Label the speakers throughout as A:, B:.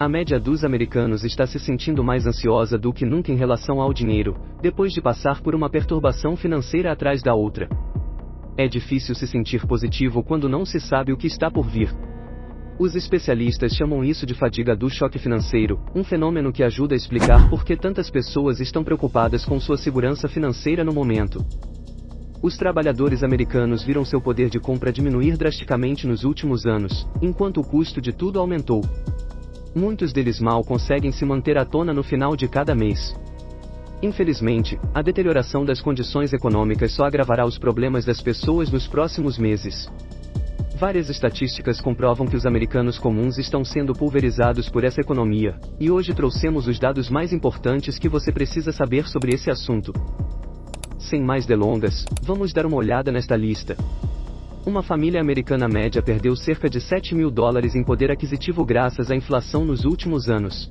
A: A média dos americanos está se sentindo mais ansiosa do que nunca em relação ao dinheiro, depois de passar por uma perturbação financeira atrás da outra. É difícil se sentir positivo quando não se sabe o que está por vir. Os especialistas chamam isso de fadiga do choque financeiro, um fenômeno que ajuda a explicar por que tantas pessoas estão preocupadas com sua segurança financeira no momento. Os trabalhadores americanos viram seu poder de compra diminuir drasticamente nos últimos anos, enquanto o custo de tudo aumentou. Muitos deles mal conseguem se manter à tona no final de cada mês. Infelizmente, a deterioração das condições econômicas só agravará os problemas das pessoas nos próximos meses. Várias estatísticas comprovam que os americanos comuns estão sendo pulverizados por essa economia, e hoje trouxemos os dados mais importantes que você precisa saber sobre esse assunto. Sem mais delongas, vamos dar uma olhada nesta lista. Uma família americana média perdeu cerca de $7.000 em poder aquisitivo graças à inflação nos últimos anos.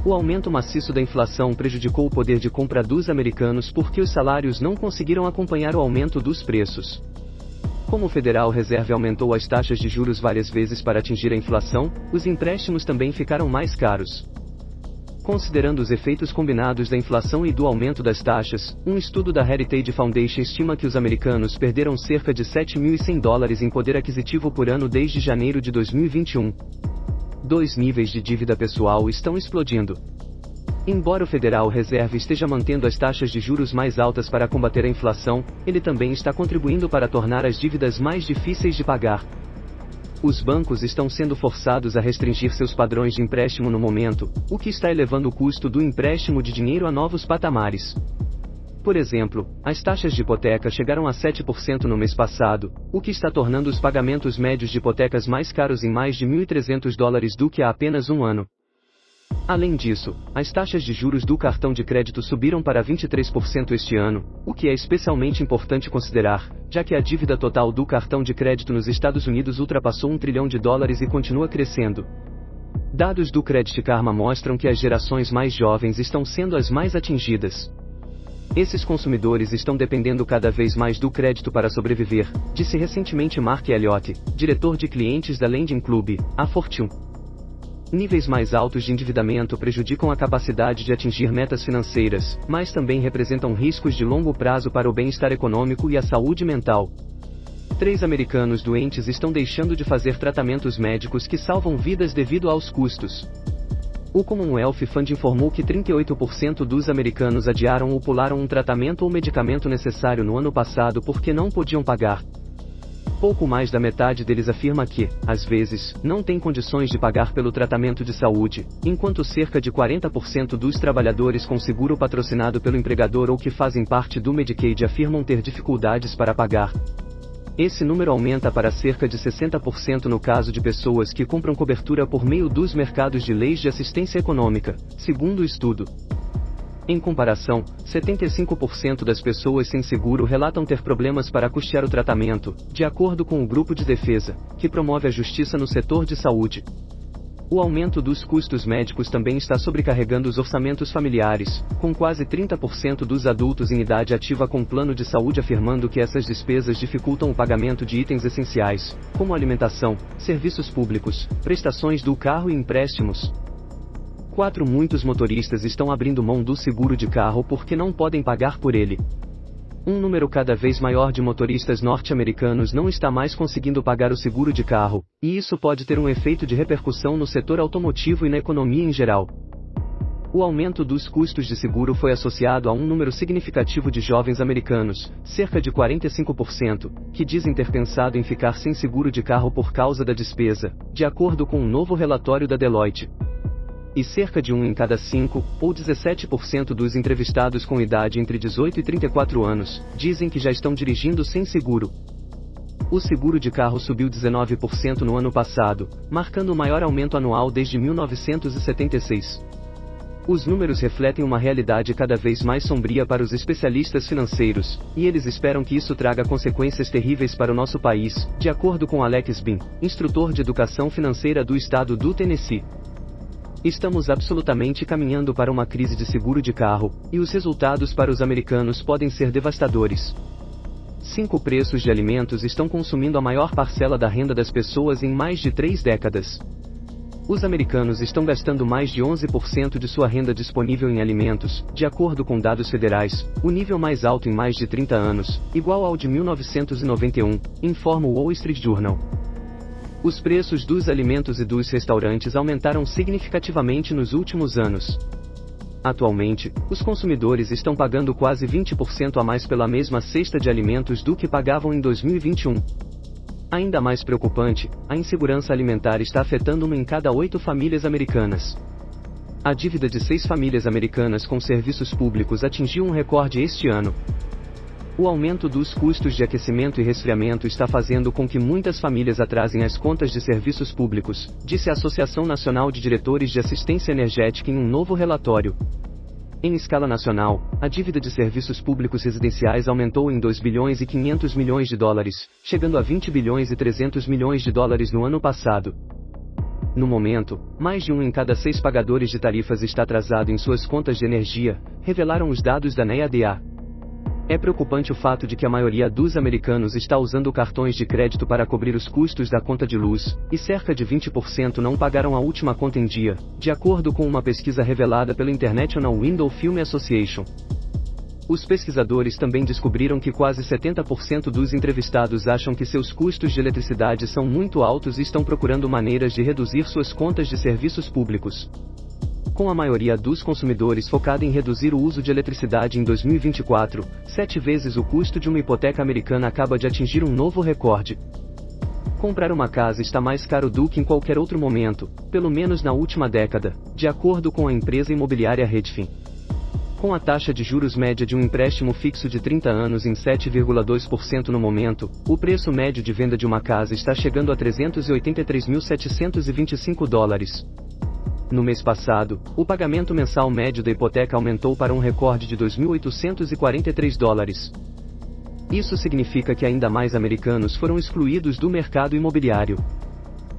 A: O aumento maciço da inflação prejudicou o poder de compra dos americanos porque os salários não conseguiram acompanhar o aumento dos preços. Como o Federal Reserve aumentou as taxas de juros várias vezes para atingir a inflação, os empréstimos também ficaram mais caros. Considerando os efeitos combinados da inflação e do aumento das taxas, um estudo da Heritage Foundation estima que os americanos perderam cerca de $7.100 em poder aquisitivo por ano desde janeiro de 2021. Dois níveis de dívida pessoal estão explodindo. Embora o Federal Reserve esteja mantendo as taxas de juros mais altas para combater a inflação, ele também está contribuindo para tornar as dívidas mais difíceis de pagar. Os bancos estão sendo forçados a restringir seus padrões de empréstimo no momento, o que está elevando o custo do empréstimo de dinheiro a novos patamares. Por exemplo, as taxas de hipoteca chegaram a 7% no mês passado, o que está tornando os pagamentos médios de hipotecas mais caros em mais de $1.300 do que há apenas um ano. Além disso, as taxas de juros do cartão de crédito subiram para 23% este ano, o que é especialmente importante considerar, já que a dívida total do cartão de crédito nos Estados Unidos ultrapassou $1 trilhão e continua crescendo. Dados do Credit Karma mostram que as gerações mais jovens estão sendo as mais atingidas. Esses consumidores estão dependendo cada vez mais do crédito para sobreviver, disse recentemente Mark Elliott, diretor de clientes da Lending Club, a Fortune. Níveis mais altos de endividamento prejudicam a capacidade de atingir metas financeiras, mas também representam riscos de longo prazo para o bem-estar econômico e a saúde mental. 3 americanos doentes estão deixando de fazer tratamentos médicos que salvam vidas devido aos custos. O Commonwealth Fund informou que 38% dos americanos adiaram ou pularam um tratamento ou medicamento necessário no ano passado porque não podiam pagar. Pouco mais da metade deles afirma que, às vezes, não tem condições de pagar pelo tratamento de saúde, enquanto cerca de 40% dos trabalhadores com seguro patrocinado pelo empregador ou que fazem parte do Medicaid afirmam ter dificuldades para pagar. Esse número aumenta para cerca de 60% no caso de pessoas que compram cobertura por meio dos mercados de leis de assistência econômica, segundo o estudo. Em comparação, 75% das pessoas sem seguro relatam ter problemas para custear o tratamento, de acordo com o Grupo de Defesa, que promove a justiça no setor de saúde. O aumento dos custos médicos também está sobrecarregando os orçamentos familiares, com quase 30% dos adultos em idade ativa com plano de saúde afirmando que essas despesas dificultam o pagamento de itens essenciais, como alimentação, serviços públicos, prestações do carro e empréstimos. Muitos motoristas estão abrindo mão do seguro de carro porque não podem pagar por ele. Um número cada vez maior de motoristas norte-americanos não está mais conseguindo pagar o seguro de carro, e isso pode ter um efeito de repercussão no setor automotivo e na economia em geral. O aumento dos custos de seguro foi associado a um número significativo de jovens americanos, cerca de 45%, que dizem ter pensado em ficar sem seguro de carro por causa da despesa, de acordo com um novo relatório da Deloitte. E cerca de 1 em cada 5, ou 17% dos entrevistados com idade entre 18 e 34 anos, dizem que já estão dirigindo sem seguro. O seguro de carro subiu 19% no ano passado, marcando o maior aumento anual desde 1976. Os números refletem uma realidade cada vez mais sombria para os especialistas financeiros, e eles esperam que isso traga consequências terríveis para o nosso país, de acordo com Alex Bean, instrutor de educação financeira do estado do Tennessee. Estamos absolutamente caminhando para uma crise de seguro de carro, e os resultados para os americanos podem ser devastadores. 5 preços de alimentos estão consumindo a maior parcela da renda das pessoas em mais de 3 décadas. Os americanos estão gastando mais de 11% de sua renda disponível em alimentos, de acordo com dados federais, o nível mais alto em mais de 30 anos, igual ao de 1991, informa o Wall Street Journal. Os preços dos alimentos e dos restaurantes aumentaram significativamente nos últimos anos. Atualmente, os consumidores estão pagando quase 20% a mais pela mesma cesta de alimentos do que pagavam em 2021. Ainda mais preocupante, a insegurança alimentar está afetando 1 em cada 8 famílias americanas. A dívida de 6 famílias americanas com serviços públicos atingiu um recorde este ano. O aumento dos custos de aquecimento e resfriamento está fazendo com que muitas famílias atrasem as contas de serviços públicos, disse a Associação Nacional de Diretores de Assistência Energética em um novo relatório. Em escala nacional, a dívida de serviços públicos residenciais aumentou em 2 bilhões e 500 milhões de dólares, chegando a 20 bilhões e 300 milhões de dólares no ano passado. No momento, mais de 1 em cada 6 pagadores de tarifas está atrasado em suas contas de energia, revelaram os dados da NEADA. É preocupante o fato de que a maioria dos americanos está usando cartões de crédito para cobrir os custos da conta de luz, e cerca de 20% não pagaram a última conta em dia, de acordo com uma pesquisa revelada pela International Window Film Association. Os pesquisadores também descobriram que quase 70% dos entrevistados acham que seus custos de eletricidade são muito altos e estão procurando maneiras de reduzir suas contas de serviços públicos. Com a maioria dos consumidores focada em reduzir o uso de eletricidade em 2024, 7 vezes o custo de uma hipoteca americana acaba de atingir um novo recorde. Comprar uma casa está mais caro do que em qualquer outro momento, pelo menos na última década, de acordo com a empresa imobiliária Redfin. Com a taxa de juros média de um empréstimo fixo de 30 anos em 7,2% no momento, o preço médio de venda de uma casa está chegando a $383.725. No mês passado, o pagamento mensal médio da hipoteca aumentou para um recorde de $2.843. Isso significa que ainda mais americanos foram excluídos do mercado imobiliário.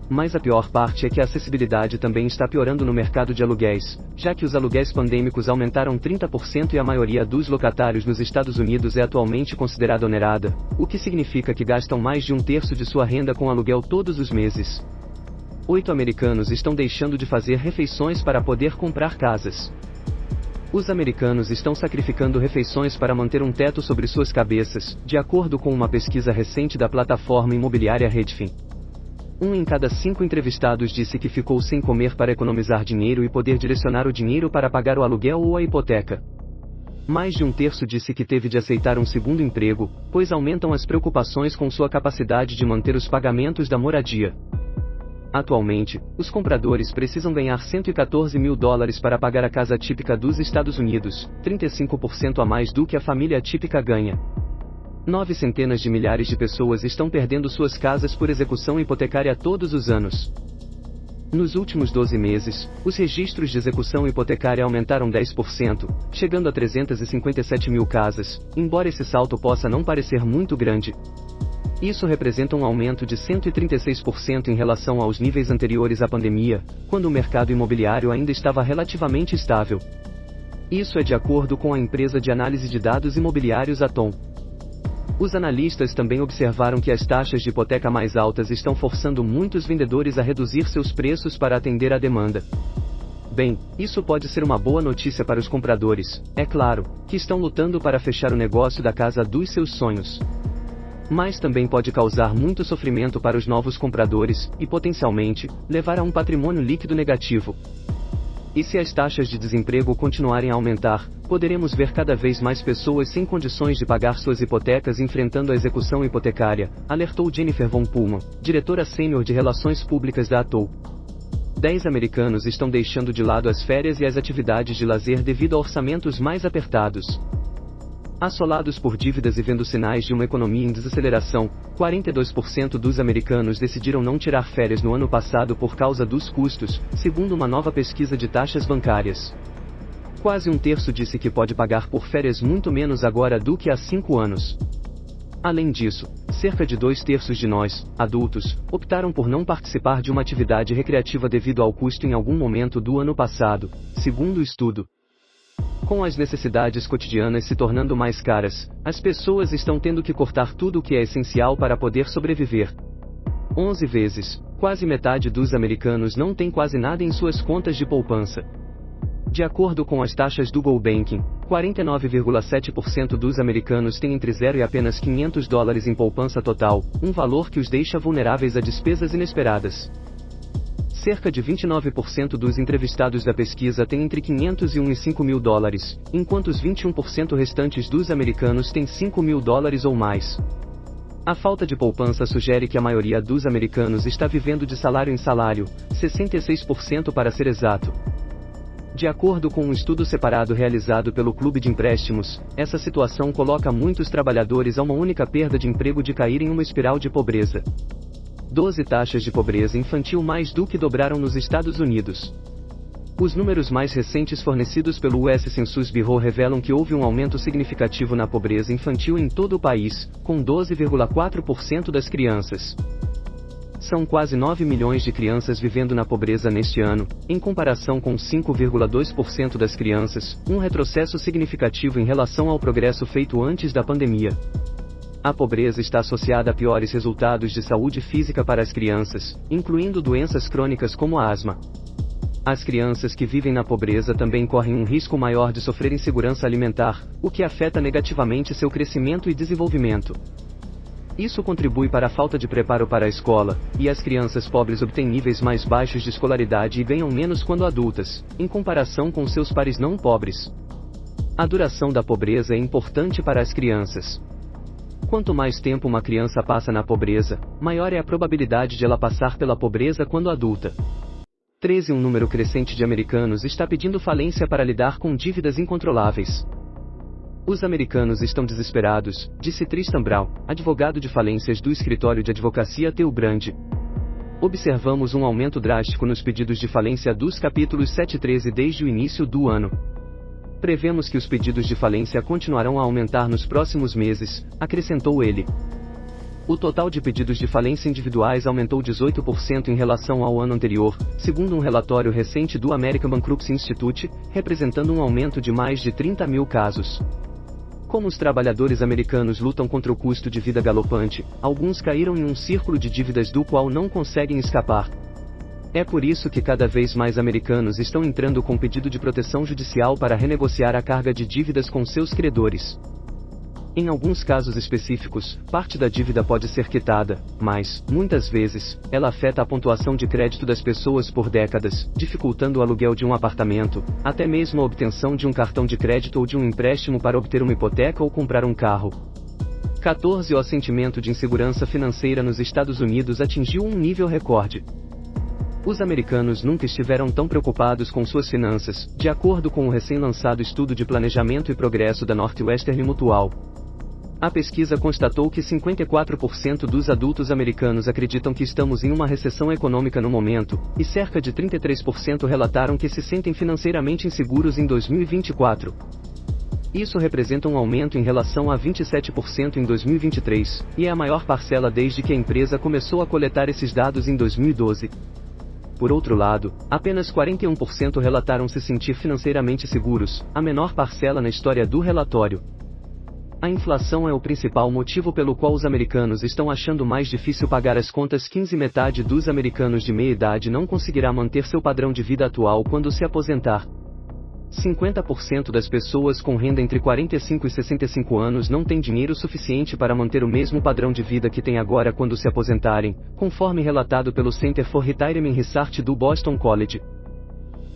A: Mas a pior parte é que a acessibilidade também está piorando no mercado de aluguéis, já que os aluguéis pandêmicos aumentaram 30% e a maioria dos locatários nos Estados Unidos é atualmente considerada onerada, o que significa que gastam mais de 1/3 de sua renda com aluguel todos os meses. 8 americanos estão deixando de fazer refeições para poder comprar casas. Os americanos estão sacrificando refeições para manter um teto sobre suas cabeças, de acordo com uma pesquisa recente da plataforma imobiliária Redfin. 1 em cada 5 entrevistados disse que ficou sem comer para economizar dinheiro e poder direcionar o dinheiro para pagar o aluguel ou a hipoteca. Mais de 1/3 disse que teve de aceitar um segundo emprego, pois aumentam as preocupações com sua capacidade de manter os pagamentos da moradia. Atualmente, os compradores precisam ganhar $114 mil para pagar a casa típica dos Estados Unidos, 35% a mais do que a família típica ganha. 9 centenas de milhares de pessoas estão perdendo suas casas por execução hipotecária todos os anos. Nos últimos 12 meses, os registros de execução hipotecária aumentaram 10%, chegando a 357 mil casas, embora esse salto possa não parecer muito grande. Isso representa um aumento de 136% em relação aos níveis anteriores à pandemia, quando o mercado imobiliário ainda estava relativamente estável. Isso é de acordo com a empresa de análise de dados imobiliários Atom. Os analistas também observaram que as taxas de hipoteca mais altas estão forçando muitos vendedores a reduzir seus preços para atender à demanda. Bem, isso pode ser uma boa notícia para os compradores, é claro, que estão lutando para fechar o negócio da casa dos seus sonhos. Mas também pode causar muito sofrimento para os novos compradores, e potencialmente, levar a um patrimônio líquido negativo. E se as taxas de desemprego continuarem a aumentar, poderemos ver cada vez mais pessoas sem condições de pagar suas hipotecas enfrentando a execução hipotecária, alertou Jennifer Von Pullman, diretora sênior de Relações Públicas da Atoll. 10 americanos estão deixando de lado as férias e as atividades de lazer devido a orçamentos mais apertados. Assolados por dívidas e vendo sinais de uma economia em desaceleração, 42% dos americanos decidiram não tirar férias no ano passado por causa dos custos, segundo uma nova pesquisa de taxas bancárias. Quase 1/3 disse que pode pagar por férias muito menos agora do que há 5 anos. Além disso, cerca de 2/3 de nós, adultos, optaram por não participar de uma atividade recreativa devido ao custo em algum momento do ano passado, segundo o estudo. Com as necessidades cotidianas se tornando mais caras, as pessoas estão tendo que cortar tudo o que é essencial para poder sobreviver. 11 vezes, quase metade dos americanos não tem quase nada em suas contas de poupança. De acordo com as taxas do Go Banking, 49,7% dos americanos têm entre 0 e apenas $500 em poupança total, um valor que os deixa vulneráveis a despesas inesperadas. Cerca de 29% dos entrevistados da pesquisa têm entre $501 e $5.000, enquanto os 21% restantes dos americanos têm $5.000 ou mais. A falta de poupança sugere que a maioria dos americanos está vivendo de salário em salário, 66% para ser exato. De acordo com um estudo separado realizado pelo Clube de Empréstimos, essa situação coloca muitos trabalhadores a uma única perda de emprego de cair em uma espiral de pobreza. 12 taxas de pobreza infantil mais do que dobraram nos Estados Unidos. Os números mais recentes fornecidos pelo US Census Bureau revelam que houve um aumento significativo na pobreza infantil em todo o país, com 12,4% das crianças. São quase 9 milhões de crianças vivendo na pobreza neste ano, em comparação com 5,2% das crianças, um retrocesso significativo em relação ao progresso feito antes da pandemia. A pobreza está associada a piores resultados de saúde física para as crianças, incluindo doenças crônicas como a asma. As crianças que vivem na pobreza também correm um risco maior de sofrer insegurança alimentar, o que afeta negativamente seu crescimento e desenvolvimento. Isso contribui para a falta de preparo para a escola, e as crianças pobres obtêm níveis mais baixos de escolaridade e ganham menos quando adultas, em comparação com seus pares não pobres. A duração da pobreza é importante para as crianças. Quanto mais tempo uma criança passa na pobreza, maior é a probabilidade de ela passar pela pobreza quando adulta. 13. Um número crescente de americanos está pedindo falência para lidar com dívidas incontroláveis. Os americanos estão desesperados, disse Tristan Brown, advogado de falências do escritório de advocacia Theo Brand. Observamos um aumento drástico nos pedidos de falência dos capítulos 7 e 13 desde o início do ano. Prevemos que os pedidos de falência continuarão a aumentar nos próximos meses, acrescentou ele. O total de pedidos de falência individuais aumentou 18% em relação ao ano anterior, segundo um relatório recente do American Bankruptcy Institute, representando um aumento de mais de 30 mil casos. Como os trabalhadores americanos lutam contra o custo de vida galopante, alguns caíram em um círculo de dívidas do qual não conseguem escapar. É por isso que cada vez mais americanos estão entrando com pedido de proteção judicial para renegociar a carga de dívidas com seus credores. Em alguns casos específicos, parte da dívida pode ser quitada, mas, muitas vezes, ela afeta a pontuação de crédito das pessoas por décadas, dificultando o aluguel de um apartamento, até mesmo a obtenção de um cartão de crédito ou de um empréstimo para obter uma hipoteca ou comprar um carro. 14. O sentimento de insegurança financeira nos Estados Unidos atingiu um nível recorde. Os americanos nunca estiveram tão preocupados com suas finanças, de acordo com o recém-lançado estudo de planejamento e progresso da Northwestern Mutual. A pesquisa constatou que 54% dos adultos americanos acreditam que estamos em uma recessão econômica no momento, e cerca de 33% relataram que se sentem financeiramente inseguros em 2024. Isso representa um aumento em relação a 27% em 2023, e é a maior parcela desde que a empresa começou a coletar esses dados em 2012. Por outro lado, apenas 41% relataram se sentir financeiramente seguros, a menor parcela na história do relatório. A inflação é o principal motivo pelo qual os americanos estão achando mais difícil pagar as contas. 15. Metade dos americanos de meia idade não conseguirá manter seu padrão de vida atual quando se aposentar. 50% das pessoas com renda entre 45 e 65 anos não têm dinheiro suficiente para manter o mesmo padrão de vida que têm agora quando se aposentarem, conforme relatado pelo Center for Retirement Research do Boston College.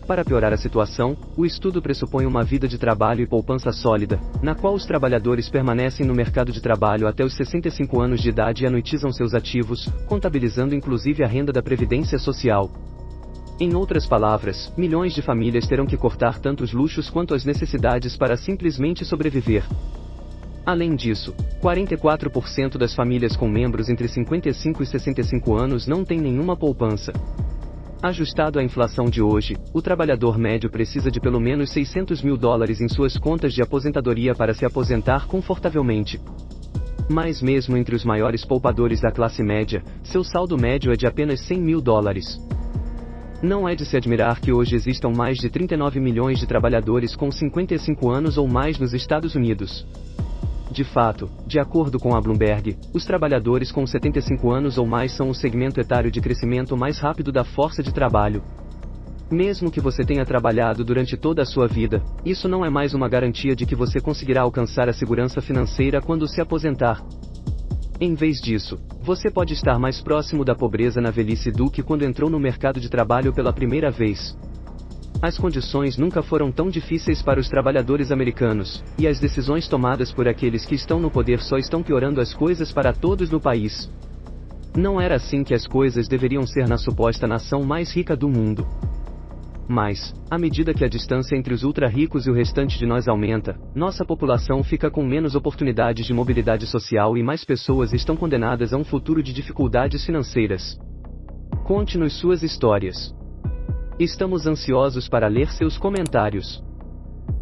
A: Para piorar a situação, o estudo pressupõe uma vida de trabalho e poupança sólida, na qual os trabalhadores permanecem no mercado de trabalho até os 65 anos de idade e anuitizam seus ativos, contabilizando inclusive a renda da Previdência Social. Em outras palavras, milhões de famílias terão que cortar tanto os luxos quanto as necessidades para simplesmente sobreviver. Além disso, 44% das famílias com membros entre 55 e 65 anos não têm nenhuma poupança. Ajustado à inflação de hoje, o trabalhador médio precisa de pelo menos $600 mil em suas contas de aposentadoria para se aposentar confortavelmente. Mas mesmo entre os maiores poupadores da classe média, seu saldo médio é de apenas $100 mil. Não é de se admirar que hoje existam mais de 39 milhões de trabalhadores com 55 anos ou mais nos Estados Unidos. De fato, de acordo com a Bloomberg, os trabalhadores com 75 anos ou mais são o segmento etário de crescimento mais rápido da força de trabalho. Mesmo que você tenha trabalhado durante toda a sua vida, isso não é mais uma garantia de que você conseguirá alcançar a segurança financeira quando se aposentar. Em vez disso, você pode estar mais próximo da pobreza na velhice do que quando entrou no mercado de trabalho pela primeira vez. As condições nunca foram tão difíceis para os trabalhadores americanos, e as decisões tomadas por aqueles que estão no poder só estão piorando as coisas para todos no país. Não era assim que as coisas deveriam ser na suposta nação mais rica do mundo. Mas, à medida que a distância entre os ultra-ricos e o restante de nós aumenta, nossa população fica com menos oportunidades de mobilidade social e mais pessoas estão condenadas a um futuro de dificuldades financeiras. Conte-nos suas histórias. Estamos ansiosos para ler seus comentários.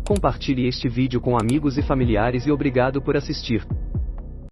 A: Compartilhe este vídeo com amigos e familiares e obrigado por assistir.